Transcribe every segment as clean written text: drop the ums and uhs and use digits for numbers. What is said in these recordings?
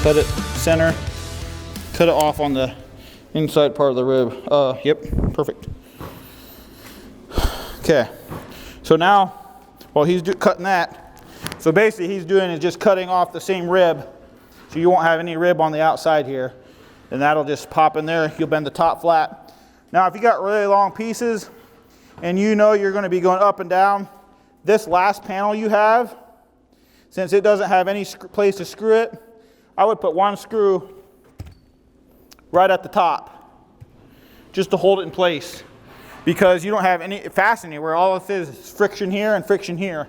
cut it center, cut it off on the inside part of the rib. Yep, perfect. Okay, so now, while he's cutting that, so basically he's doing is just cutting off the same rib, so you won't have any rib on the outside here, and that'll just pop in there. You'll bend the top flat. Now, if you got really long pieces, and you know you're going to be going up and down, this last panel you have, since it doesn't have any place to screw it, I would put one screw right at the top, just to hold it in place, because you don't have any fasten anywhere. All it is friction here and friction here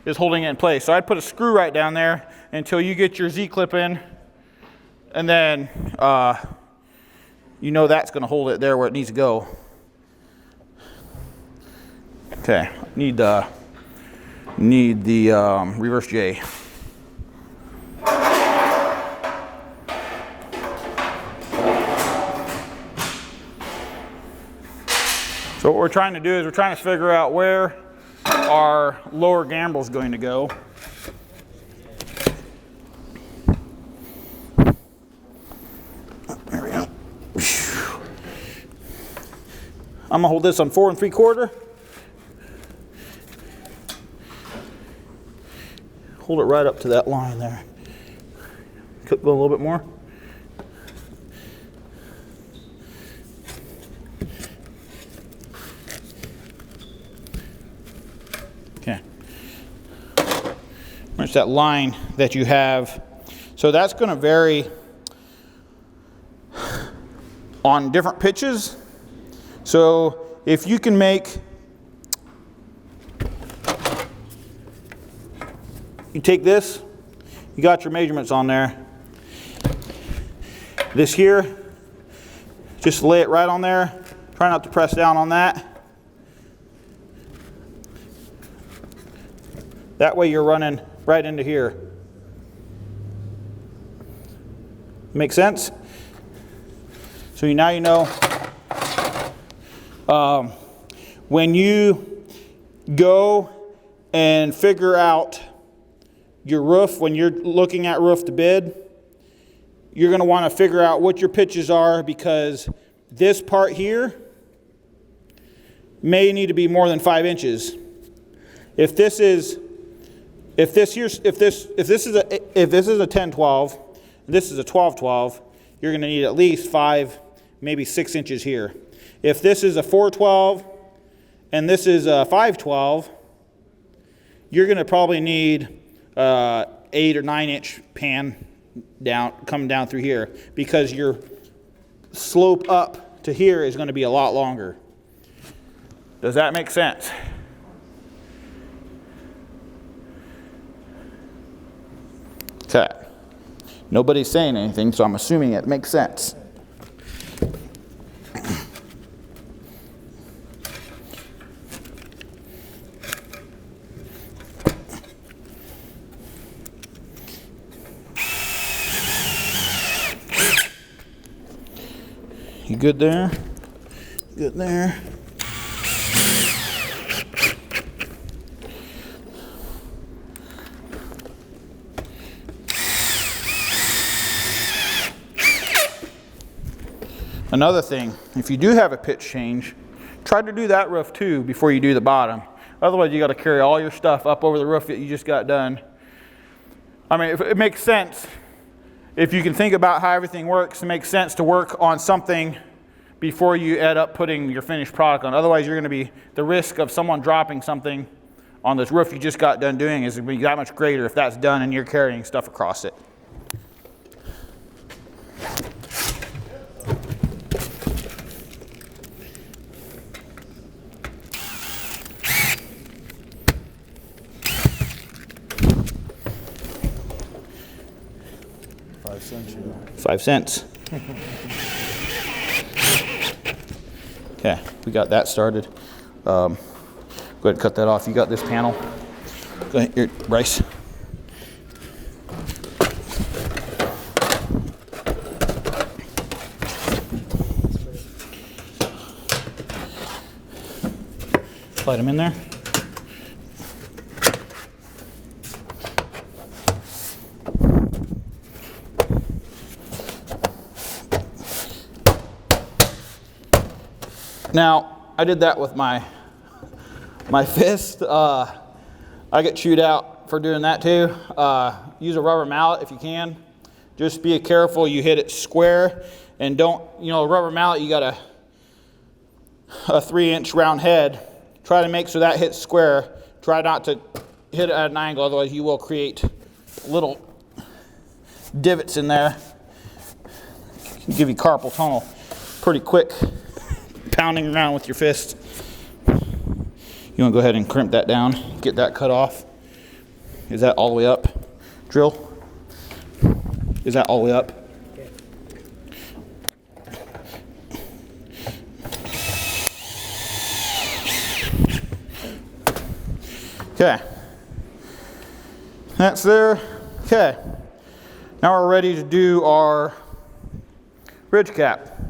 is holding it in place. So I'd put a screw right down there until you get your Z-clip in, and then you know that's going to hold it there where it needs to go. Okay, need the reverse J. So what we're trying to do is we're trying to figure out where our lower gambrel is going to go. There we go. I'm gonna hold this on 4 3/4. Hold it right up to that line there. Go a little bit more. Okay. There's that line that you have. So that's going to vary on different pitches. So if you can make, you take this, you got your measurements on there. This here, just lay it right on there. Try not to press down on that. That way you're running right into here. Make sense? So now you know when you go and figure out your roof, when you're looking at roof to bid, you're going to want to figure out what your pitches are, because this part here may need to be more than 5 inches. If this is a 10-12, this is a 12-12, you're going to need at least 5, maybe 6 inches here. If this is a 4-12 and this is a 5-12, you're going to probably need 8 or 9 inch pan coming down through here, because your slope up to here is going to be a lot longer. Does that make sense? Okay. Nobody's saying anything, so I'm assuming it makes sense. You good there? Good there. Another thing, if you do have a pitch change, try to do that roof too before you do the bottom. Otherwise, you got to carry all your stuff up over the roof that you just got done. I mean, if it makes sense, if you can think about how everything works, it makes sense to work on something before you end up putting your finished product on. Otherwise, you're going to be, the risk of someone dropping something on this roof you just got done doing is going to be that much greater if that's done and you're carrying stuff across it. $0.05. Okay, we got that started. Go ahead and cut that off. You got this panel. Go ahead, here, Bryce. Slide them in there. Now, I did that with my fist. I get chewed out for doing that too. Use a rubber mallet if you can. Just be careful you hit it square, and don't, rubber mallet, you got a 3-inch round head. Try to make so that hits square. Try not to hit it at an angle, otherwise you will create little divots in there. Can give you carpal tunnel pretty quick, pounding around with your fist. You want to go ahead and crimp that down, get that cut off. Is that all the way up? Drill. Is that all the way up? Okay. That's there. Okay. Now we're ready to do our ridge cap.